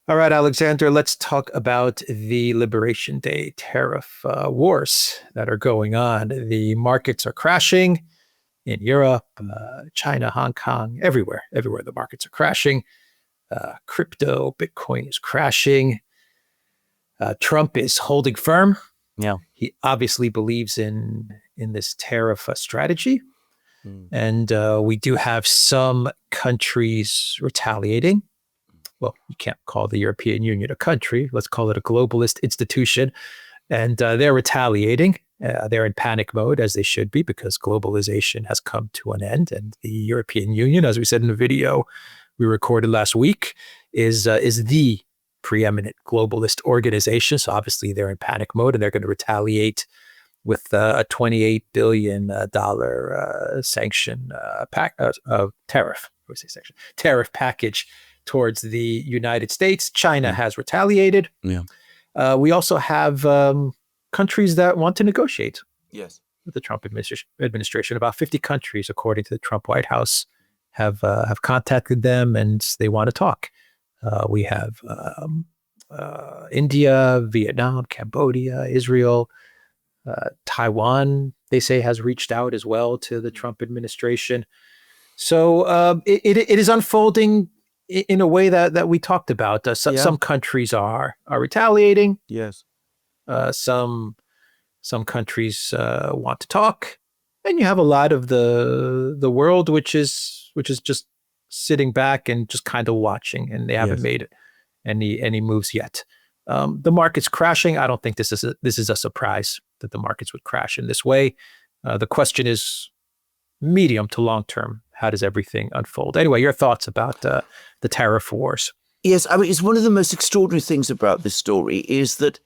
All right, Alexander, let's talk about the Liberation Day tariff wars that are going on. The markets are crashing in Europe, China, Hong Kong, everywhere the markets are crashing. Crypto, Bitcoin is crashing. Trump is holding firm. Yeah. He obviously believes in this tariff strategy. And we do have some countries retaliating. Well, you can't call the European Union a country. Let's call it a globalist institution. And they're retaliating. They're in panic mode, as they should be, because globalization has come to an end. And the European Union, as we said in the video we recorded last week, is the preeminent globalist organization. So obviously they're in panic mode, and they're going to retaliate with a $28 billion sanction tariff. I would say sanction tariff package towards the United States. China has retaliated. Yeah. We also have countries that want to negotiate. Yes. With the Trump administration. About 50 countries, according to the Trump White House, have contacted them, and they want to talk. We have India, Vietnam, Cambodia, Israel, Taiwan, they say, has reached out as well to the Trump administration. So it is unfolding in a way that we talked about. Some countries are retaliating. Yes. Some countries want to talk, and you have a lot of the world which is just sitting back and just kind of watching, and they haven't made any moves yet. The market's crashing. I don't think this is a surprise that the markets would crash in this way. The question is medium to long term. How does everything unfold? Anyway, your thoughts about the tariff wars? Yes, I mean, it's one of the most extraordinary things about this story is that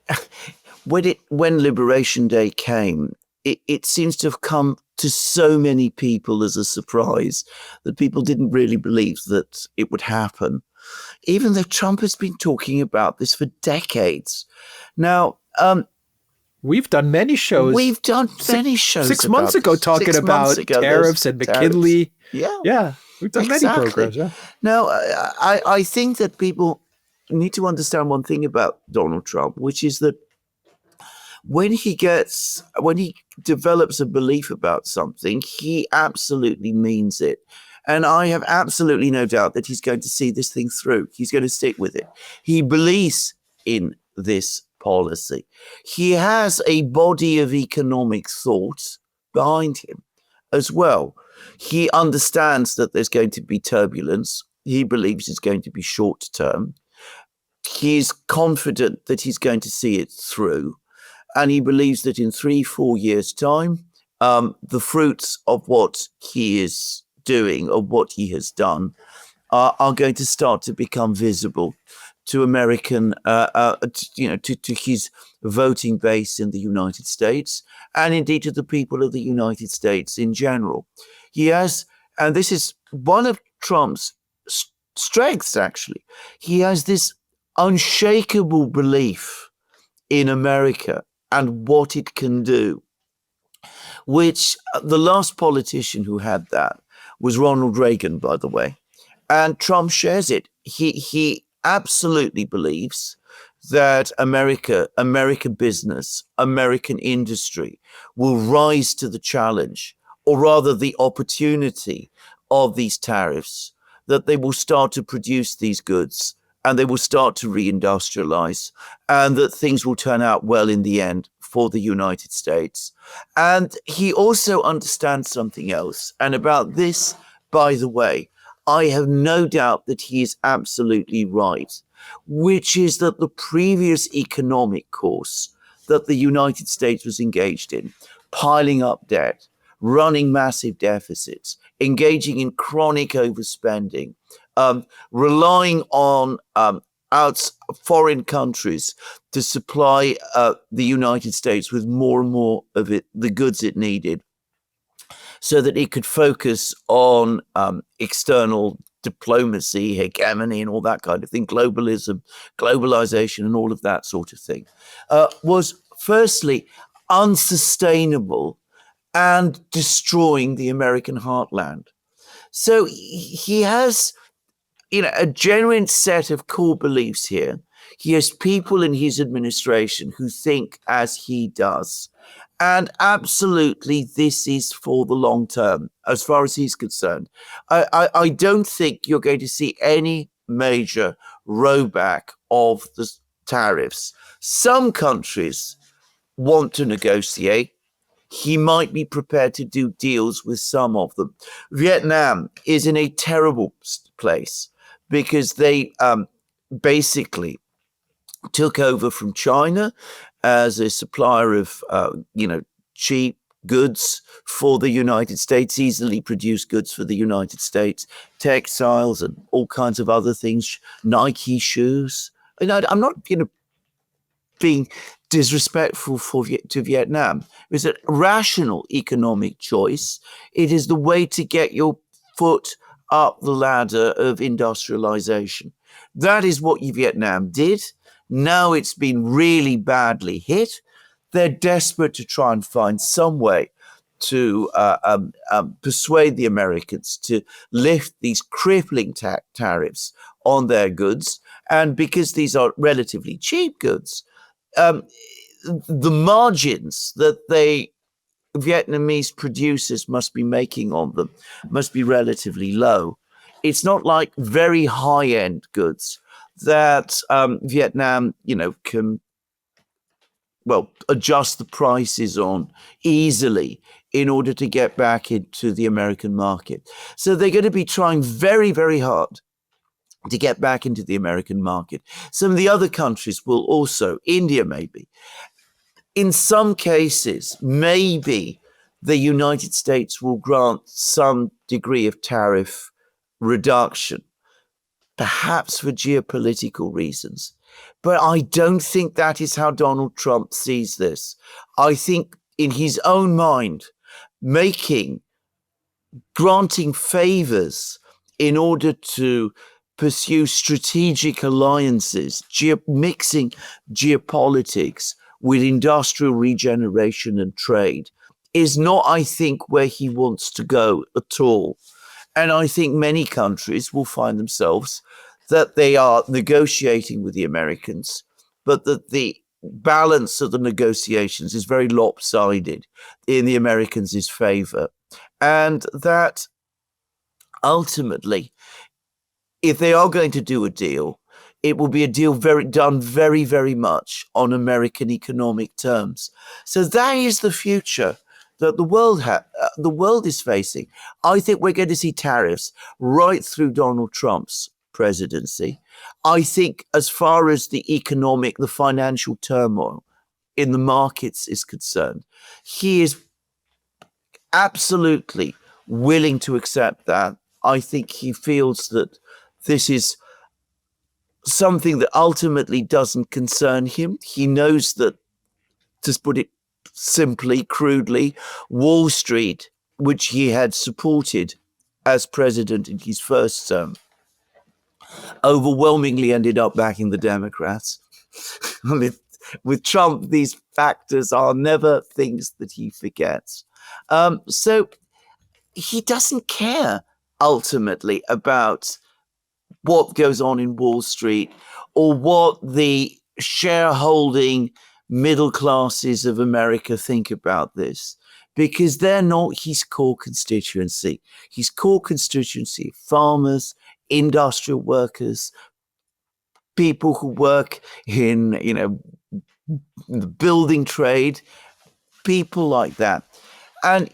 when Liberation Day came, it seems to have come to so many people as a surprise that people didn't really believe that it would happen, even though Trump has been talking about this for decades. Now, we've done many shows. We've done many shows. 6 months ago, talking about tariffs and McKinley. Yeah. We've done many programs. Yeah. Now, I think that people need to understand one thing about Donald Trump, which is that when he develops a belief about something, he absolutely means it. And I have absolutely no doubt that he's going to see this thing through. He's going to stick with it. He believes in this policy. He has a body of economic thought behind him as well. He understands that there's going to be turbulence. He believes it's going to be short term. He's confident that he's going to see it through. And he believes that in 3-4 years' time, the fruits of what he is doing, of what he has done, are going to start to become visible to American, to his voting base in the United States, and indeed to the people of the United States in general. He has, and this is one of Trump's strengths, actually, he has this unshakable belief in America and what it can do, which the last politician who had that was Ronald Reagan, by the way. And Trump shares it. He absolutely believes that American business, American industry will rise to the challenge, or rather the opportunity of these tariffs, that they will start to produce these goods and they will start to reindustrialize, and that things will turn out well in the end for the United States. And he also understands something else. And about this, by the way, I have no doubt that he is absolutely right, which is that the previous economic course that the United States was engaged in, piling up debt, running massive deficits, engaging in chronic overspending, relying on foreign countries to supply the United States with more and more of the goods it needed, so that it could focus on external diplomacy, hegemony, and all that kind of thing, globalization, and all of that sort of thing, was firstly unsustainable and destroying the American heartland. So he has a genuine set of core beliefs here. He has people in his administration who think as he does. And absolutely, this is for the long term, as far as he's concerned. I don't think you're going to see any major rollback of the tariffs. Some countries want to negotiate. He might be prepared to do deals with some of them. Vietnam is in a terrible place because they basically took over from China as a supplier of, cheap goods for the United States, easily produced goods for the United States, textiles and all kinds of other things, Nike shoes. I'm not, being disrespectful to Vietnam. It's a rational economic choice. It is the way to get your foot up the ladder of industrialization. That is what Vietnam did. Now it's been really badly hit. They're desperate to try and find some way to persuade the Americans to lift these crippling tariffs on their goods. And because these are relatively cheap goods, the margins that Vietnamese producers must be making on them must be relatively low. It's not like very high-end goods that Vietnam, can adjust the prices on easily in order to get back into the American market. So they're going to be trying very, very hard to get back into the American market. Some of the other countries will also, India maybe. In some cases, maybe the United States will grant some degree of tariff reduction, perhaps for geopolitical reasons. But I don't think that is how Donald Trump sees this. I think in his own mind, granting favors in order to pursue strategic alliances, mixing geopolitics with industrial regeneration and trade is not, I think, where he wants to go at all. And I think many countries will find themselves that they are negotiating with the Americans, but that the balance of the negotiations is very lopsided in the Americans' favor. And that ultimately, if they are going to do a deal, it will be a deal done very, very much on American economic terms. So that is the future that the world is facing. I think we're going to see tariffs right through Donald Trump's presidency. I think as far as the financial turmoil in the markets is concerned, he is absolutely willing to accept that. I think he feels that this is something that ultimately doesn't concern him. He knows that, to put it simply, crudely, Wall Street, which he had supported as president in his first term, overwhelmingly ended up backing the Democrats. With Trump, these factors are never things that he forgets. So he doesn't care ultimately about what goes on in Wall Street or what the shareholding middle classes of America think about this, because they're not his core constituency. His core constituency, farmers, industrial workers, people who work in, the building trade, people like that. And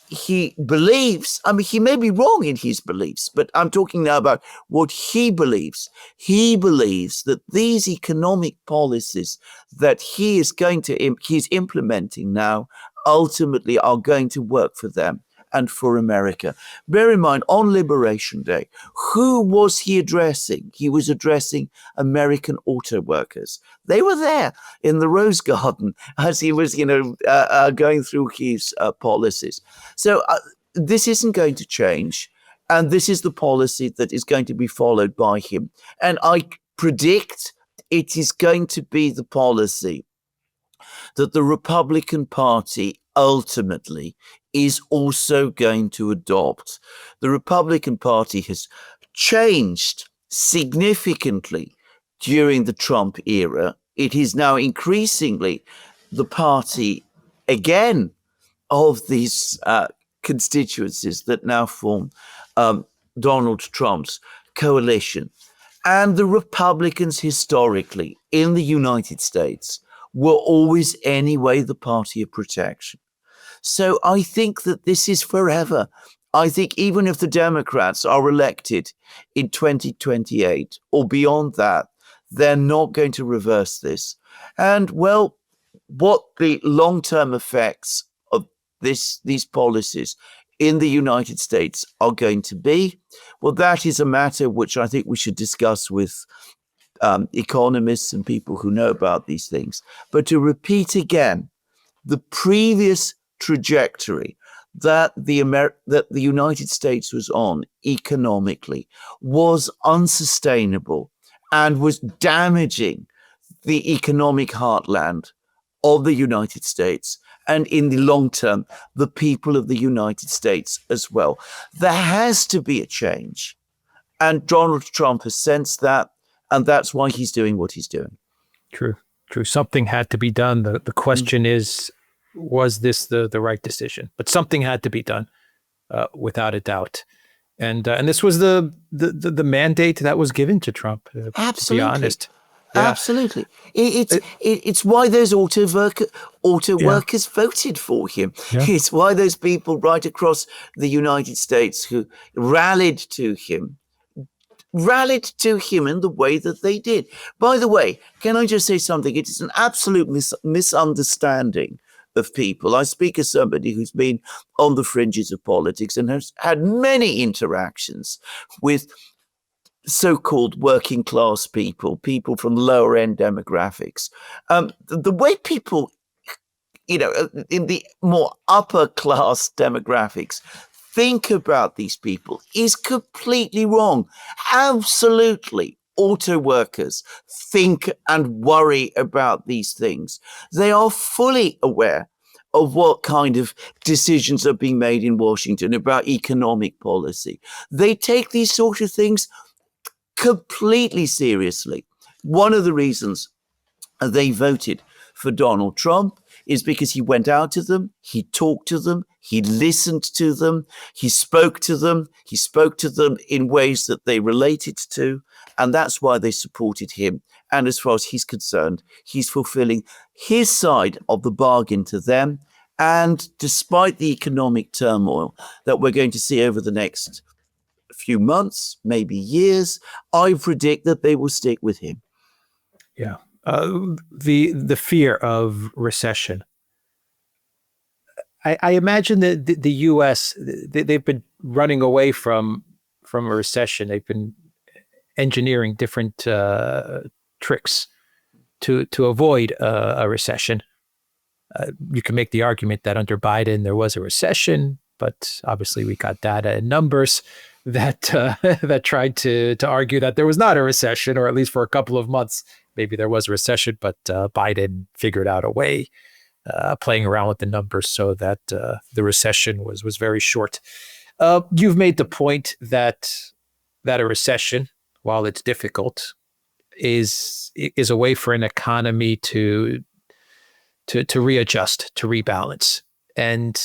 he believes, he may be wrong in his beliefs, but I'm talking now about what he believes. He believes that these economic policies that he's implementing now ultimately are going to work for them and for America. Bear in mind, on Liberation Day, who was he addressing? He was addressing American auto workers. They were there in the Rose Garden as he was, going through his policies. So this isn't going to change. And this is the policy that is going to be followed by him. And I predict it is going to be the policy that the Republican Party ultimately is also going to adopt. The Republican Party has changed significantly during the Trump era. It is now increasingly the party, again, of these constituencies that now form Donald Trump's coalition. And the Republicans historically in the United States were always anyway the party of protection. So I think that this is forever. I think even if the Democrats are elected in 2028 or beyond that, they're not going to reverse this. And well, what the long-term effects of these policies in the United States are going to be, well, that is a matter which I think we should discuss with economists and people who know about these things. But to repeat again, the previous trajectory that the United States was on economically was unsustainable and was damaging the economic heartland of the United States, and in the long term, the people of the United States as well. There has to be a change. And Donald Trump has sensed that, and that's why he's doing what he's doing. True. Something had to be done. The question is, was this the right decision? But something had to be done, without a doubt. And this was the mandate that was given to Trump, Absolutely. to be honest. Yeah. Absolutely. It's why those auto workers voted for him. Yeah. It's why those people right across the United States who rallied to him in the way that they did. By the way, can I just say something? It is an absolute misunderstanding of people. I speak as somebody who's been on the fringes of politics and has had many interactions with so-called working class people from lower end demographics. The way people, in the more upper class demographics think about these people is completely wrong. Absolutely. Auto workers think and worry about these things. They are fully aware of what kind of decisions are being made in Washington about economic policy. They take these sort of things completely seriously. One of the reasons they voted for Donald Trump is because he went out to them, he talked to them, he listened to them, he spoke to them in ways that they related to, and that's why they supported him. And as far as he's concerned, he's fulfilling his side of the bargain to them. And despite the economic turmoil that we're going to see over the next few months, maybe years, I predict that they will stick with him. Yeah. The fear of recession. I imagine that the U.S. They've been running away from a recession. They've been engineering different tricks to avoid a recession. You can make the argument that under Biden there was a recession, but obviously we got data and numbers that that tried to argue that there was not a recession, or at least for a couple of months. Maybe there was a recession, but Biden figured out a way, playing around with the numbers so that the recession was very short. You've made the point that a recession, while it's difficult, is a way for an economy to readjust, to rebalance. And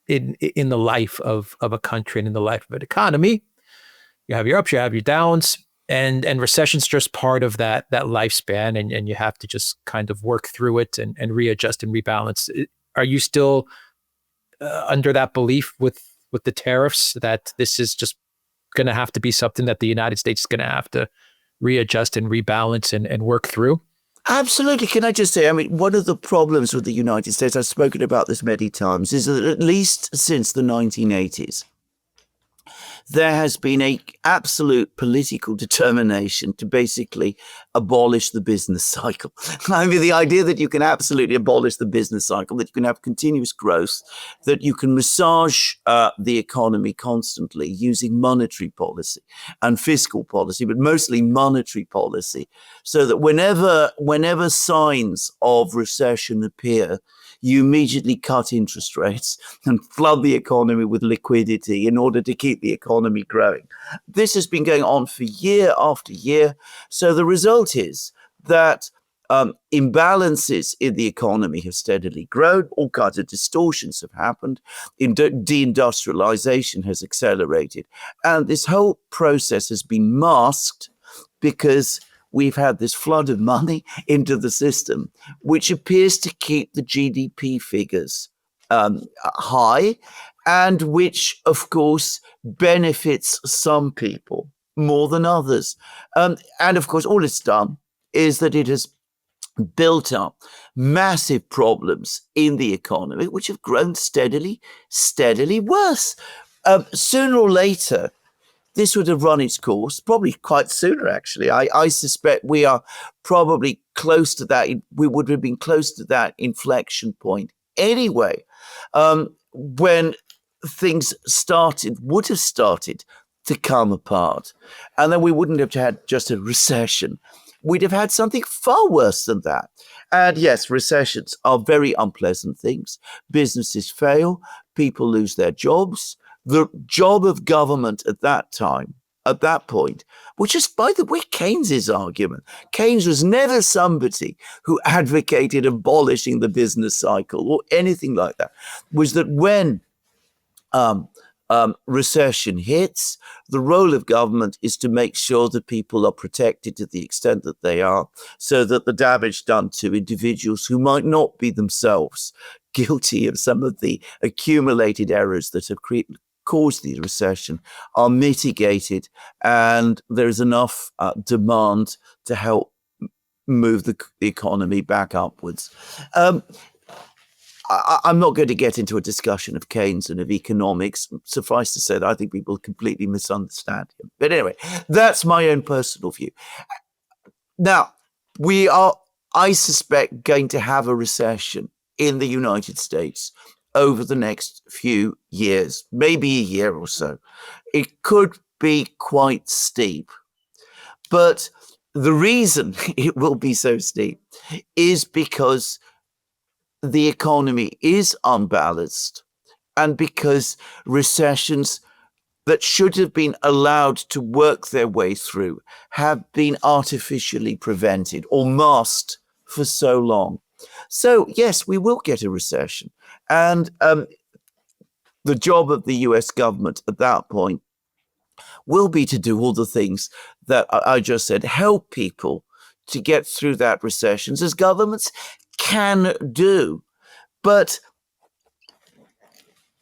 in the life of a country and in the life of an economy, you have your ups, you have your downs. And recession's just part of that lifespan, and you have to just kind of work through it and readjust and rebalance. Are you still under that belief with the tariffs that this is just going to have to be something that the United States is going to have to readjust and rebalance and work through? Absolutely. Can I just say, one of the problems with the United States, I've spoken about this many times, is that at least since the 1980s, there has been an absolute political determination to basically abolish the business cycle. The idea that you can absolutely abolish the business cycle, that you can have continuous growth, that you can massage the economy constantly using monetary policy and fiscal policy, but mostly monetary policy, so that whenever signs of recession appear, you immediately cut interest rates and flood the economy with liquidity in order to keep the economy economy growing. This has been going on for year after year. So the result is that imbalances in the economy have steadily grown. All kinds of distortions have happened. Deindustrialization has accelerated. And this whole process has been masked because we've had this flood of money into the system, which appears to keep the GDP figures high, and which, of course, benefits some people more than others. And of course, all it's done is that it has built up massive problems in the economy, which have grown steadily worse. Sooner or later, this would have run its course, probably quite sooner, actually. I suspect we are probably close to that. We would have been close to that inflection point anyway, when things would have started to come apart. And then we wouldn't have had just a recession. We'd have had something far worse than that. And yes, recessions are very unpleasant things. Businesses fail, people lose their jobs. The job of government at that point, which is, by the way, Keynes's argument. Keynes was never somebody who advocated abolishing the business cycle or anything like that, was that when recession hits, the role of government is to make sure that people are protected to the extent that they are, so that the damage done to individuals who might not be themselves guilty of some of the accumulated errors that have caused the recession are mitigated, and there's enough demand to help move the economy back upwards. I'm not going to get into a discussion of Keynes and of economics. Suffice to say that I think people completely misunderstand him. But anyway, that's my own personal view. Now, we are, I suspect, going to have a recession in the United States over the next few years, maybe a year or so. It could be quite steep. But the reason it will be so steep is because the economy is unbalanced, and because recessions that should have been allowed to work their way through have been artificially prevented or masked for so long. So, yes, we will get a recession. And the job of the US government at that point will be to do all the things that I just said, help people to get through that recessions, as governments can do. But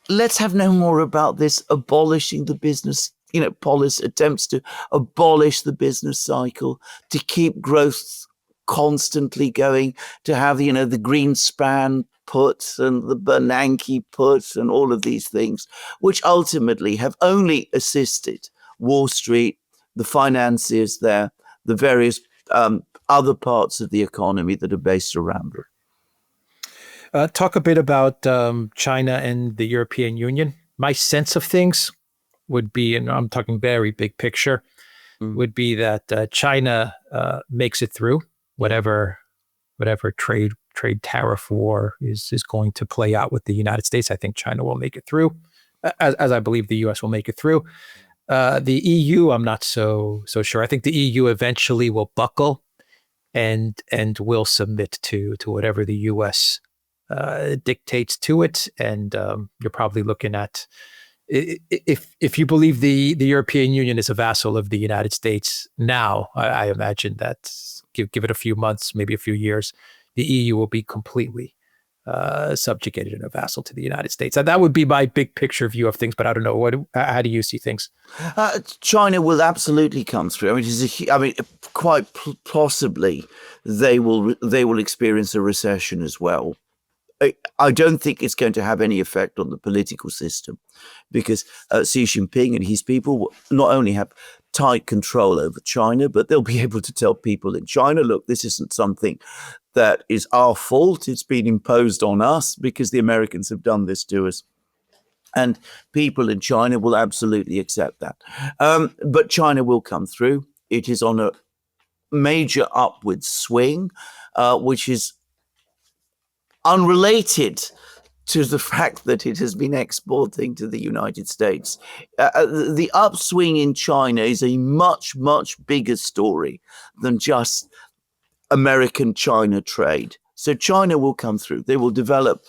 let's have no more about this abolishing the business, policy attempts to abolish the business cycle, to keep growth constantly going, to have, the Greenspan put and the Bernanke put and all of these things, which ultimately have only assisted Wall Street, the financiers there, the various other parts of the economy that are based around it. Talk a bit about China and the European Union. My sense of things would be, and I'm talking very big picture, would be that China makes it through whatever trade tariff war is going to play out with the United States. I think China will make it through, as I believe the US will make it through. The EU, I'm not so sure. I think the EU eventually will buckle and will submit to whatever the US dictates to it. And you're probably looking at, if you believe the European Union is a vassal of the United States now, I imagine that give it a few months, maybe a few years, the EU will be completely subjugated and a vassal to the United States. And that would be my big picture view of things, but I don't know. How do you see things? China will absolutely come through. Quite possibly they will experience a recession as well. I don't think it's going to have any effect on the political system, because Xi Jinping and his people will not only have tight control over China, but they'll be able to tell people in China, look, this isn't something that is our fault. It's been imposed on us because the Americans have done this to us. And people in China will absolutely accept that. But China will come through. It is on a major upward swing, which is unrelated to the fact that it has been exporting to the United States. The upswing in China is a much, much bigger story than just American-China trade. So China will come through. They will develop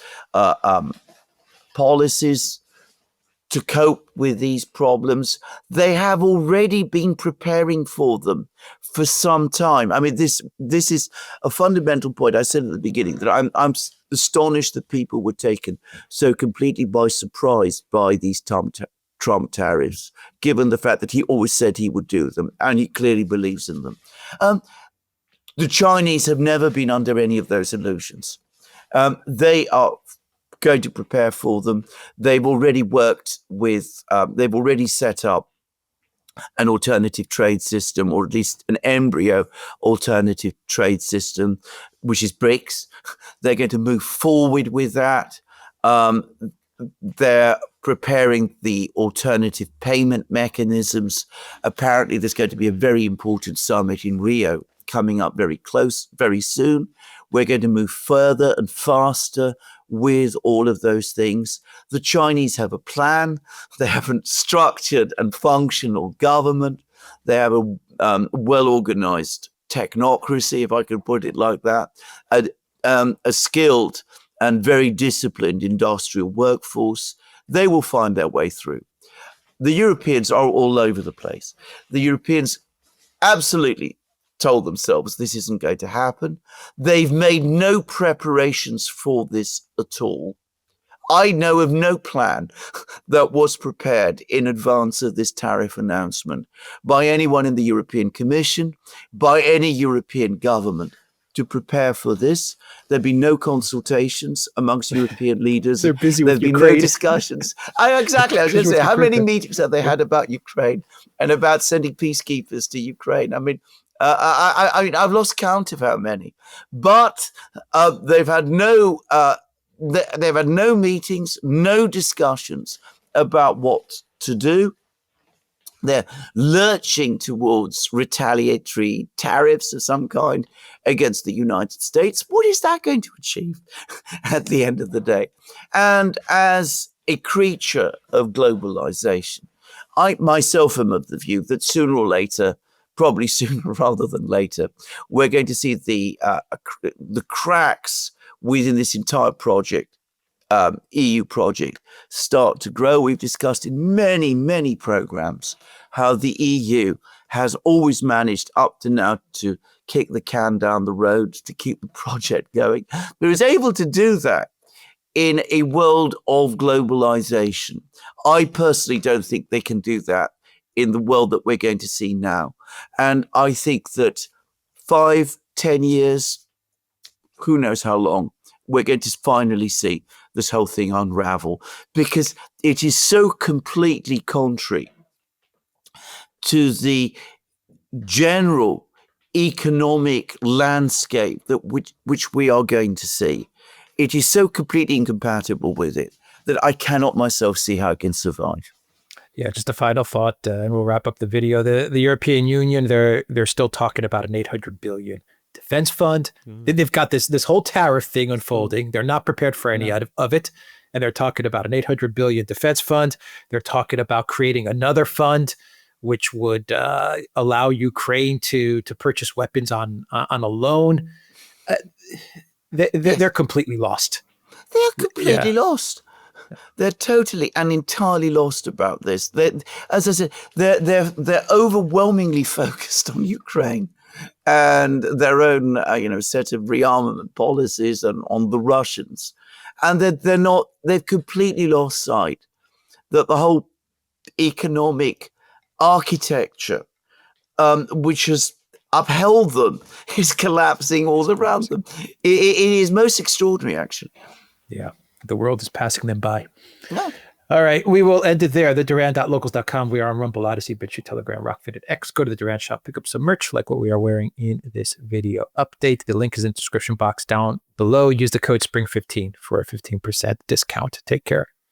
policies to cope with these problems. They have already been preparing for them for some time. I mean, this is a fundamental point. I said at the beginning that I'm astonished that people were taken so completely by surprise by these Trump tariffs, given the fact that he always said he would do them, and he clearly believes in them. The Chinese have never been under any of those illusions. They are going to prepare for them. They've already worked with, they've already set up an alternative trade system, or at least an embryo alternative trade system, which is BRICS. They're going to move forward with that. They're preparing the alternative payment mechanisms. Apparently, there's going to be a very important summit in Rio coming up very soon. We're going to move further and faster with all of those things. The Chinese have a plan. They have a structured and functional government. They have a well-organized technocracy, if I could put it like that, a skilled and very disciplined industrial workforce. They will find their way through. The Europeans are all over the place. The Europeans absolutely told themselves this isn't going to happen. They've made no preparations for this at all. I know of no plan that was prepared in advance of this tariff announcement by anyone in the European Commission, by any European government to prepare for this. There'd be no consultations amongst European leaders. They're busy with There'd be Ukraine. No discussions. Exactly. I was going to say, how many meetings have they had about Ukraine and about sending peacekeepers to Ukraine? I mean, I've lost count of how many, but they've had no meetings, no discussions about what to do. They're lurching towards retaliatory tariffs of some kind against the United States. What is that going to achieve at the end of the day? And as a creature of globalization, I myself am of the view that sooner or later, probably sooner rather than later, we're going to see the cracks within this entire project, EU project, start to grow. We've discussed in many, many programs how the EU has always managed up to now to kick the can down the road to keep the project going, but is able to do that in a world of globalization. I personally don't think they can do that in the world that we're going to see now. And I think that 5-10 years, who knows how long, we're going to finally see this whole thing unravel, because it is so completely contrary to the general economic landscape that which we are going to see. It is so completely incompatible with it that I cannot myself see how it can survive. Yeah, just a final thought, and we'll wrap up the video. The European Union, they're still talking about an 800 billion defense fund. They've got this whole tariff thing unfolding. They're not prepared for any of it, and they're talking about an 800 billion defense fund. They're talking about creating another fund, which would allow Ukraine to purchase weapons on a loan. They're completely lost. They're completely lost. They're totally and entirely lost about this. As I said, they're overwhelmingly focused on Ukraine and their own, set of rearmament policies and on the Russians, and they've completely lost sight that the whole economic architecture, which has upheld them, is collapsing all around them. It is most extraordinary, actually. Yeah. The world is passing them by. No. All right. We will end it there. The Duran.locals.com. We are on Rumble, Odyssey, BitChute, Telegram, Rockfit, and X. Go to the Duran shop, pick up some merch like what we are wearing in this video update. The link is in the description box down below. Use the code SPRING15 for a 15% discount. Take care.